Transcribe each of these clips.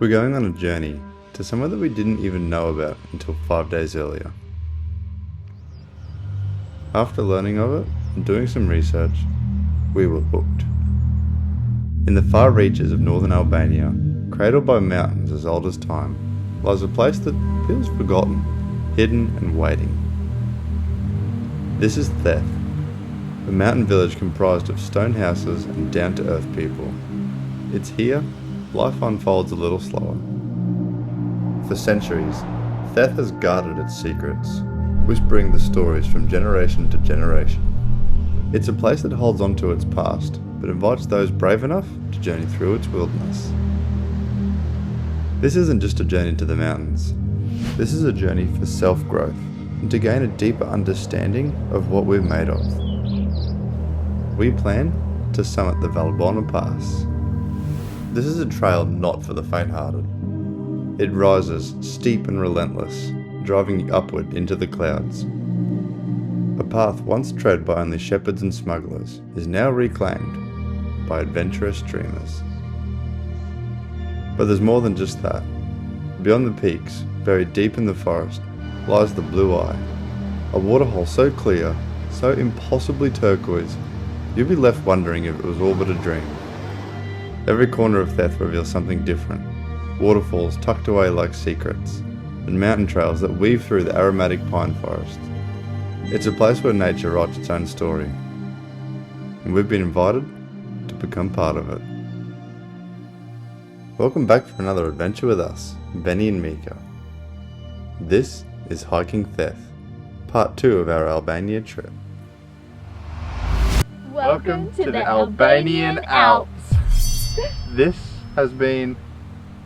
We're going on a journey to somewhere that we didn't even know about until 5 days earlier. After learning of it and doing some research, we were hooked. In the far reaches of Northern Albania, cradled by mountains as old as time, lies a place that feels forgotten, hidden and waiting. This is Theth, a mountain village comprised of stone houses and down-to-earth people. It's here, life unfolds a little slower. For centuries, Theth has guarded its secrets, whispering the stories from generation to generation. It's a place that holds on to its past, but invites those brave enough to journey through its wilderness. This isn't just a journey to the mountains. This is a journey for self-growth and to gain a deeper understanding of what we're made of. We plan to summit the Valbonë Pass. This is a trail not for the faint-hearted. It rises steep and relentless, driving you upward into the clouds. A path once tread by only shepherds and smugglers is now reclaimed by adventurous dreamers. But there's more than just that. Beyond the peaks, buried deep in the forest, lies the Blue Eye, a waterhole so clear, so impossibly turquoise, you'll be left wondering if it was all but a dream. Every corner of Theth reveals something different, waterfalls tucked away like secrets, and mountain trails that weave through the aromatic pine forest. It's a place where nature writes its own story, and we've been invited to become part of it. Welcome back for another adventure with us, Benny and Mika. This is Hiking Theth, part 2 of our Albania trip. Welcome to the Albanian Alps. This has been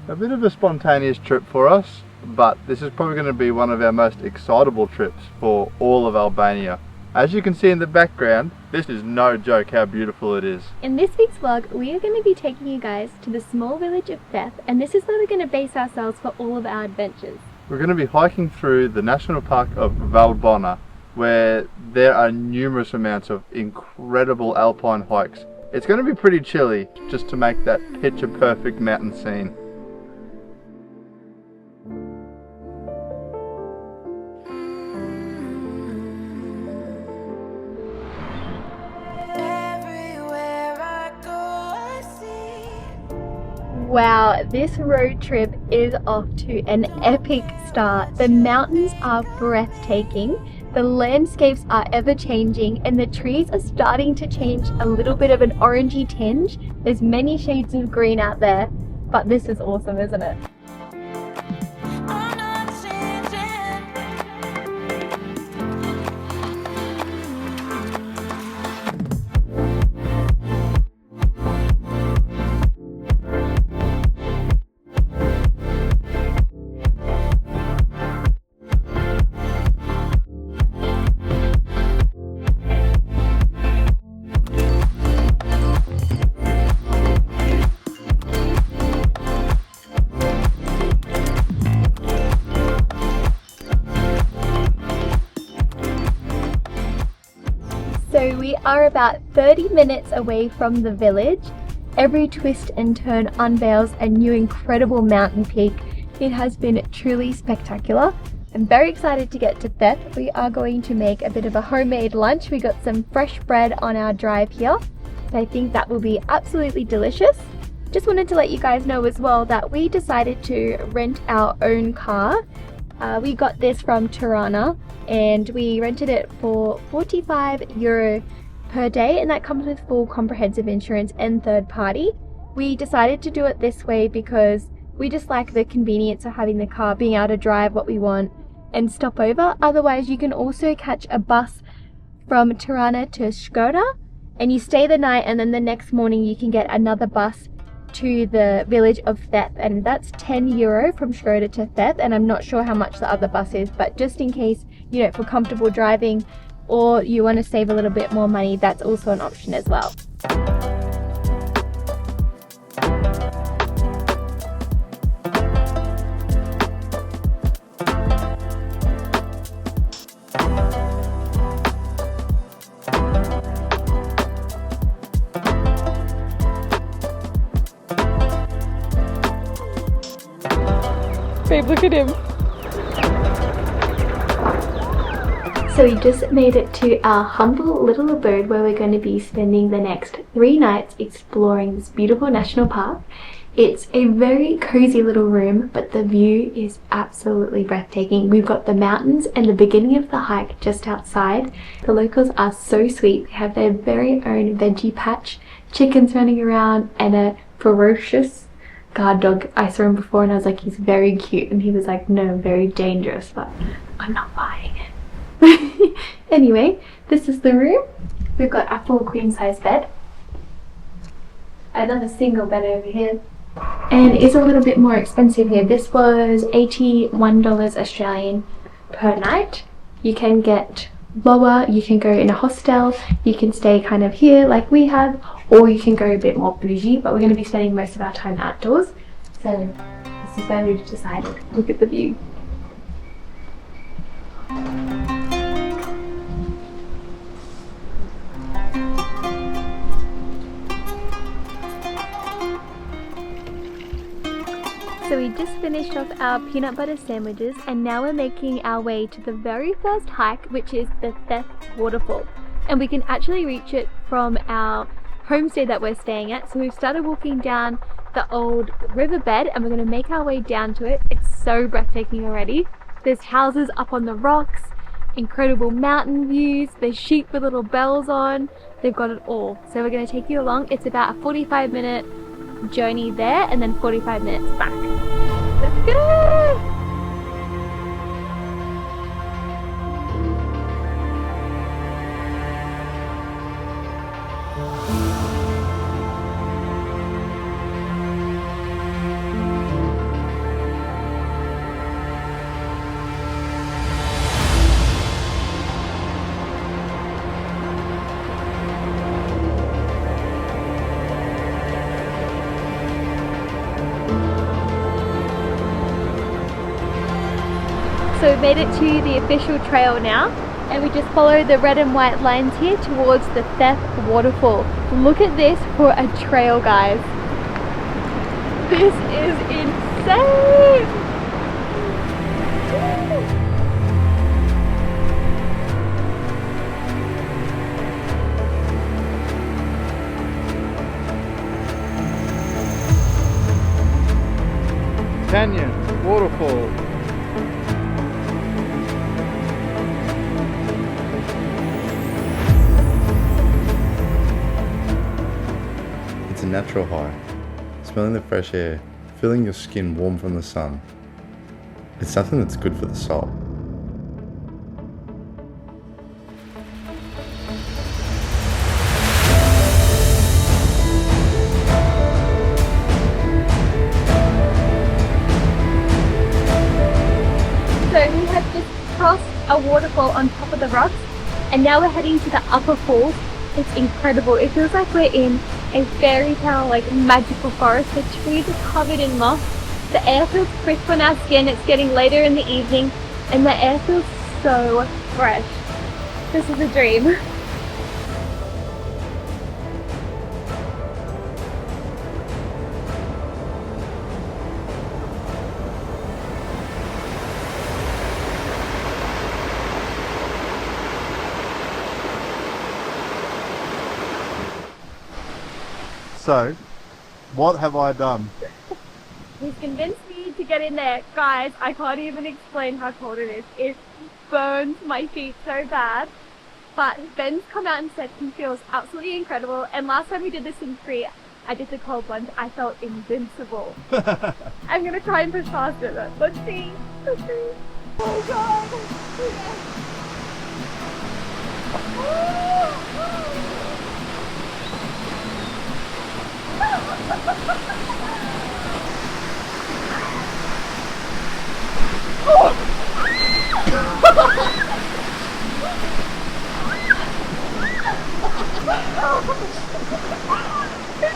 a bit of a spontaneous trip for us, but this is probably going to be one of our most excitable trips for all of Albania. As you can see in the background, this is no joke how beautiful it is. In this week's vlog, we are going to be taking you guys to the small village of Theth, and this is where we're going to base ourselves for all of our adventures. We're going to be hiking through the National Park of Valbonë, where there are numerous amounts of incredible alpine hikes. It's going to be pretty chilly just to make that picture perfect mountain scene. Wow, this road trip is off to an epic start. The mountains are breathtaking, the landscapes are ever changing, and the trees are starting to change a little bit of an orangey tinge. There's many shades of green out there, but this is awesome, isn't it? So we are about 30 minutes away from the village. Every twist and turn unveils a new incredible mountain peak. It has been truly spectacular. I'm very excited to get to Theth. We are going to make a bit of a homemade lunch. We got some fresh bread on our drive here. I think that will be absolutely delicious. Just wanted to let you guys know as well that we decided to rent our own car. We got this from Tirana and we rented it for €45 per day, and that comes with full comprehensive insurance and third party. We decided to do it this way because we just like the convenience of having the car, being able to drive what we want and stop over. Otherwise, you can also catch a bus from Tirana to Shkodra and you stay the night, and then the next morning you can get another bus to the village of Theth, and that's €10 from Shkodra to Theth, and I'm not sure how much the other bus is, but just in case you don't feel comfortable driving or you want to save a little bit more money, that's also an option as well. Babe, look at him. So we just made it to our humble little abode where we're going to be spending the next 3 nights exploring this beautiful national park. It's a very cozy little room, but the view is absolutely breathtaking. We've got the mountains and the beginning of the hike just outside. The locals are so sweet. They have their very own veggie patch, chickens running around, and a ferocious guard dog. I saw him before and I was like, he's very cute, and he was like, no, very dangerous, but I'm not buying it. Anyway, this is the room. We've got a full queen size bed, another single bed over here, and it's a little bit more expensive here. This was $81 Australian per night. You can get lower, you can go in a hostel, you can stay kind of here like we have, or you can go a bit more bougie, but we're going to be spending most of our time outdoors, so this is where we've decided. Look at the view. So we just finished off our peanut butter sandwiches, and now we're making our way to the very first hike, which is the Theth waterfall. And we can actually reach it from our homestay that we're staying at. So we've started walking down the old riverbed and we're going to make our way down to it. It's so breathtaking already. There's houses up on the rocks, incredible mountain views, there's sheep with little bells on. They've got it all. So we're going to take you along. It's about a 45-minute journey there and then 45 minutes back. Let's go! So we've made it to the official trail now, and we just follow the red and white lines here towards the Theth waterfall. Look at this for a trail, guys. This is insane! Canyon, waterfall. It's a natural high, smelling the fresh air, feeling your skin warm from the sun. It's something that's good for the soul. So we have just crossed a waterfall on top of the rocks, and now we're heading to the upper falls. It's incredible. It feels like we're in a fairy tale, like magical forest. The trees are covered in moss. The air feels crisp on our skin. It's getting later in the evening and the air feels so fresh. This is a dream. So, what have I done? He's convinced me to get in there. Guys, I can't even explain how cold it is. It burns my feet so bad. But Ben's come out and said he feels absolutely incredible. And last time we did this in Crete, I did the cold plunge. I felt invincible. I'm going to try and push past it. Let's see. Let's see. Oh God.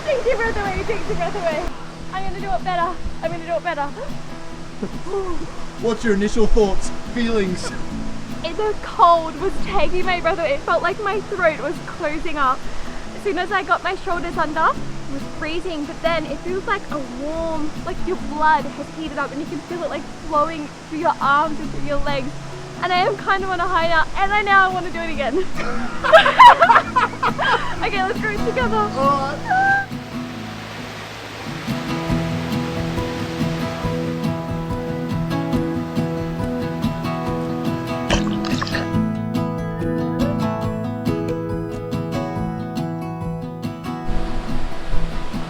Take your breath away, take your breath away. I'm gonna do it better. I'm gonna do it better. What's your initial thoughts, feelings? The cold was taking my breath away. It felt like my throat was closing up. As soon as I got my shoulders under, It was freezing, but then it feels like a warm, like your blood has heated up and you can feel it like flowing through your arms and through your legs. And I am kind of on a high now, and I now want to do it again. Okay, let's do it together. Alright.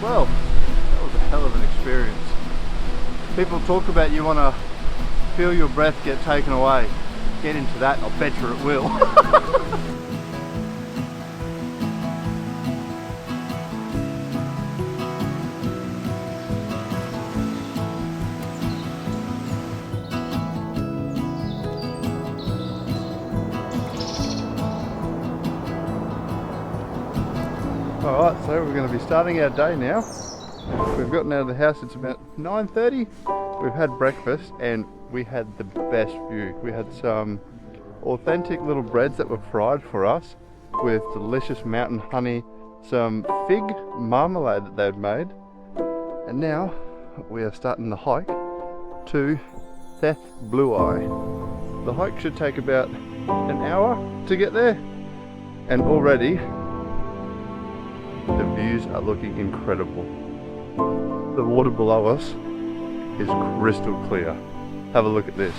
Well, that was a hell of an experience. People talk about you want to feel your breath get taken away. Get into that, I'll bet you it will. Alright, so we're going to be starting our day now. We've gotten out of the house, it's about 9:30. We've had breakfast and we had the best view. We had some authentic little breads that were fried for us with delicious mountain honey, some fig marmalade that they'd made. And now we are starting the hike to Theth Blue Eye. The hike should take about an hour to get there, and already the views are looking incredible. The water below us is crystal clear. Have a look at this.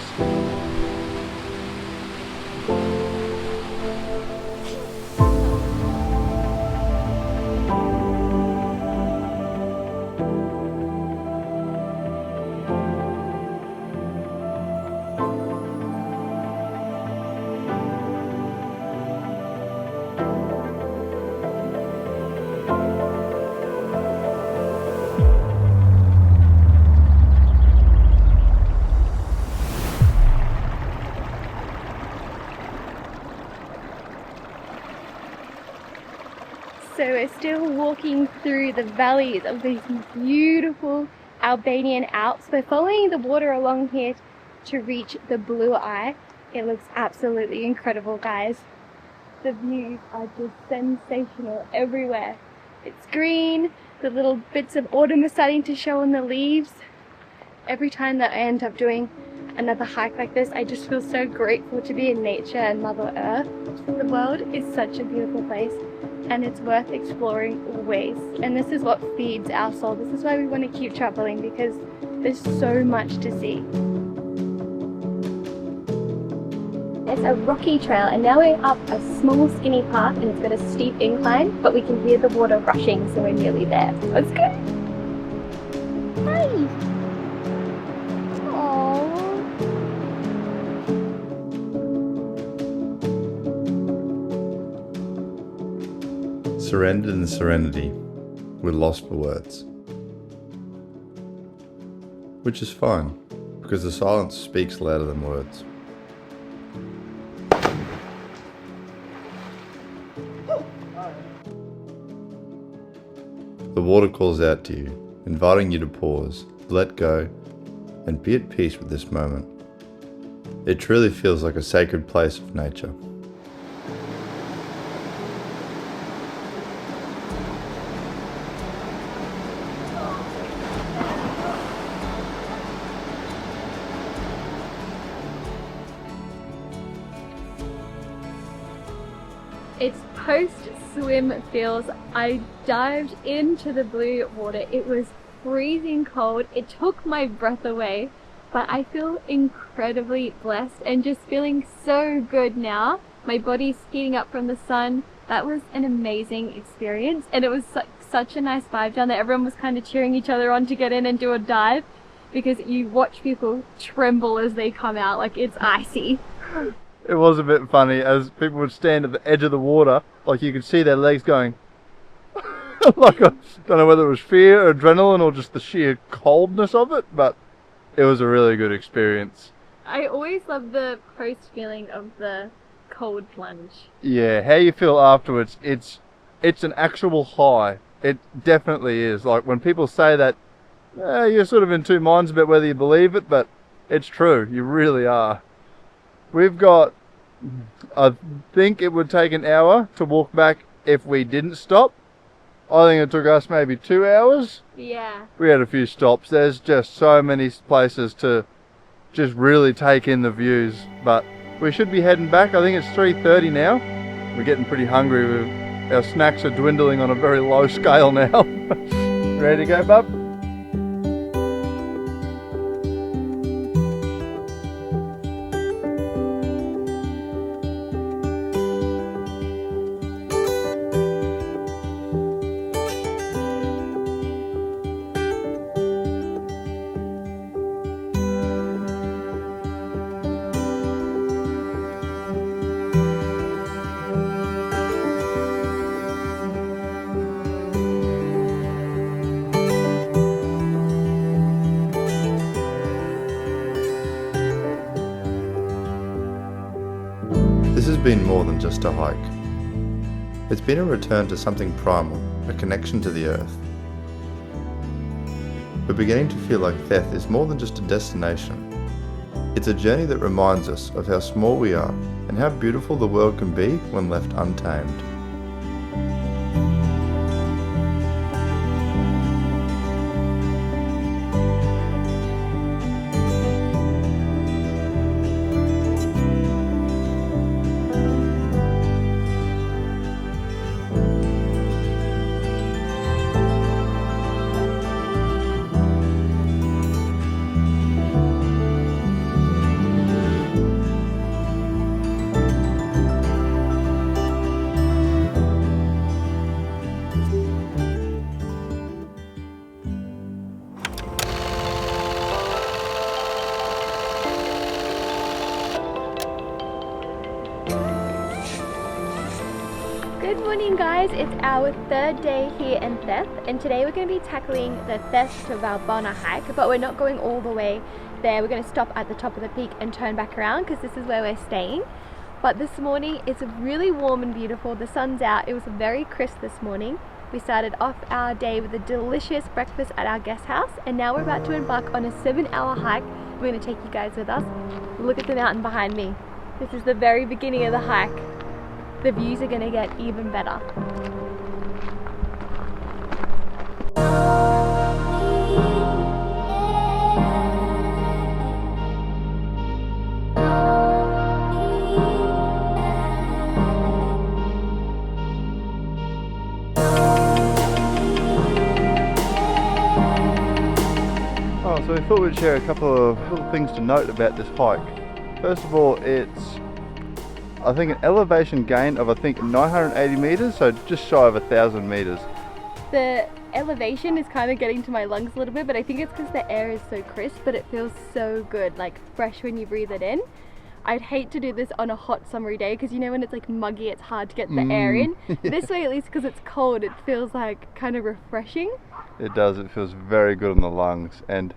So we're still walking through the valleys of these beautiful Albanian Alps. We're following the water along here to reach the Blue Eye. It looks absolutely incredible, guys. The views are just sensational everywhere. It's green, the little bits of autumn are starting to show on the leaves. Every time that I end up doing another hike like this, I just feel so grateful to be in nature and Mother Earth. The world is such a beautiful place, and it's worth exploring always. And this is what feeds our soul. This is why we want to keep traveling, because there's so much to see. It's a rocky trail, and now we're up a small skinny path, and it's got a steep incline, but we can hear the water rushing, so we're nearly there. Let's go! Hi! Surrendered in the serenity, we're lost for words. Which is fine, because the silence speaks louder than words. The water calls out to you, inviting you to pause, let go, and be at peace with this moment. It truly feels like a sacred place of nature. It's post-swim feels. I dived into the blue water. It was freezing cold. It took my breath away, but I feel incredibly blessed and just feeling so good now. My body's heating up from the sun. That was an amazing experience, and it was such a nice vibe down there. Everyone was kind of cheering each other on to get in and do a dive, because you watch people tremble as they come out, like it's icy. It was a bit funny as people would stand at the edge of the water, like you could see their legs going like, I don't know whether it was fear or adrenaline or just the sheer coldness of it, but it was a really good experience. I always love the post feeling of the cold plunge. Yeah, how you feel afterwards, it's an actual high. It definitely is. Like when people say that, you're sort of in two minds about whether you believe it, but it's true, you really are. We've got, I think it would take an hour to walk back if we didn't stop. I think it took us maybe 2 hours. Yeah. We had a few stops. There's just so many places to just really take in the views. But we should be heading back. I think it's 3:30 now. We're getting pretty hungry. Our snacks are dwindling on a very low scale now. Ready to go, bub? This has been more than just a hike. It's been a return to something primal, a connection to the earth. We're beginning to feel like Theth is more than just a destination. It's a journey that reminds us of how small we are and how beautiful the world can be when left untamed. Good morning guys, it's our third day here in Theth, and today we're going to be tackling the Theth to Valbonë hike, but we're not going all the way there. We're going to stop at the top of the peak and turn back around because this is where we're staying. But this morning it's really warm and beautiful, the sun's out, it was very crisp this morning. We started off our day with a delicious breakfast at our guest house, and now we're about to embark on a 7-hour hike. We're going to take you guys with us. Look at the mountain behind me. This is the very beginning of the hike. The views are going to get even better. Oh, so we thought we'd share a couple of little things to note about this hike. First of all, it's I think an elevation gain of 980 meters, so just shy of 1,000 meters. The elevation is kind of getting to my lungs a little bit, but I think it's because the air is so crisp, but it feels so good, like fresh when you breathe it in. I'd hate to do this on a hot summery day because you know when it's like muggy, it's hard to get the air in. Yeah. This way, at least because it's cold, it feels like kind of refreshing. It does, it feels very good on the lungs, and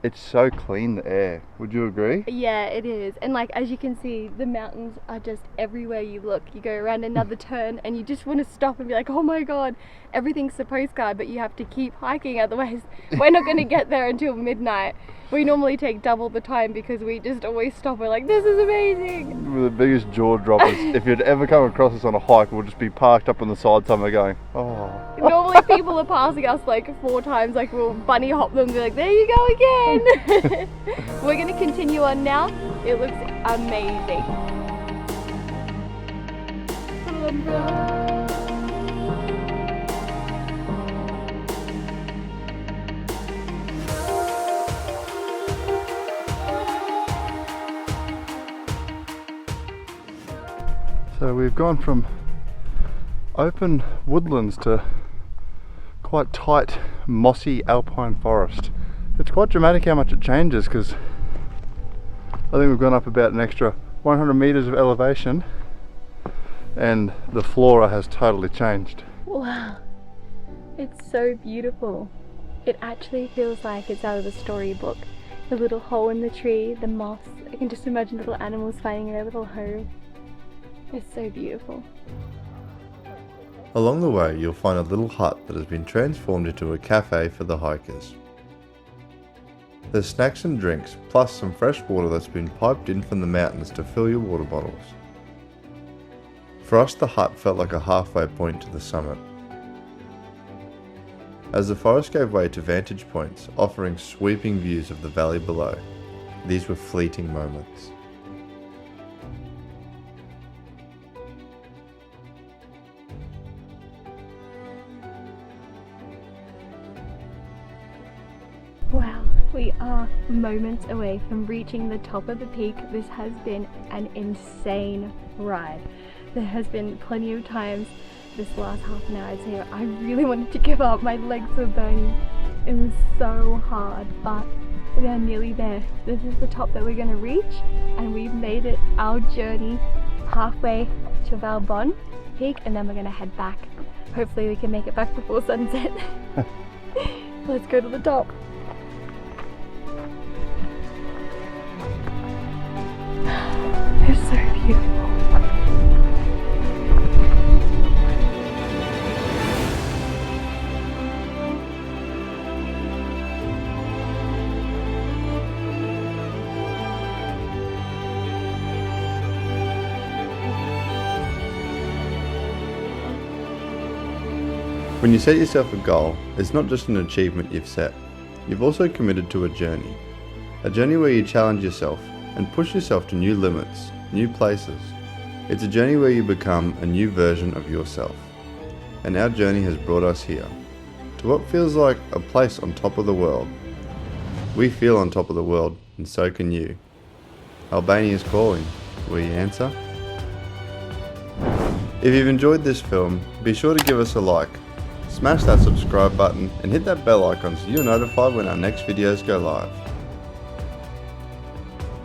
it's so clean, the air. Would you agree? Yeah, it is. And like, as you can see, the mountains are just everywhere you look. You go around another turn and you just want to stop and be like, oh my god, everything's the postcard, but you have to keep hiking, otherwise we're not going to get there until midnight. We normally take double the time because we just always stop. We're like, this is amazing. We're the biggest jaw droppers. If you'd ever come across us on a hike, we'll just be parked up on the side somewhere going, oh. Normally people are passing us like 4 times, like we'll bunny hop them and be like, there you go again. We're going to continue on now. It looks amazing. So we've gone from open woodlands to quite tight, mossy alpine forest. It's quite dramatic how much it changes, because I think we've gone up about an extra 100 meters of elevation and the flora has totally changed. Wow, it's so beautiful. It actually feels like it's out of the storybook. The little hole in the tree, the moss, I can just imagine little animals finding their little home. It's so beautiful. Along the way, you'll find a little hut that has been transformed into a cafe for the hikers. There's snacks and drinks, plus some fresh water that's been piped in from the mountains to fill your water bottles. For us, the hut felt like a halfway point to the summit. as the forest gave way to vantage points offering sweeping views of the valley below. These were fleeting moments. Wow, we are moments away from reaching the top of the peak. This has been an insane ride. There has been plenty of times this last half an hour here I really wanted to give up. My legs were burning. It was so hard, but we are nearly there. This is the top that we're going to reach, and we've made it our journey halfway to Valbonë Peak, and then we're going to head back. Hopefully we can make it back before sunset. Let's go to the top. It's so beautiful. When you set yourself a goal, it's not just an achievement you've set. You've also committed to a journey. A journey where you challenge yourself and push yourself to new limits, new places. It's a journey where you become a new version of yourself. And our journey has brought us here, to what feels like a place on top of the world. We feel on top of the world, and so can you. Albania is calling. Will you answer? If you've enjoyed this film, be sure to give us a like. Smash that subscribe button and hit that bell icon so you're notified when our next videos go live.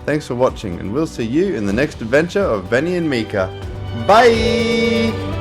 Thanks for watching, and we'll see you in the next adventure of Benny and Mika. Bye!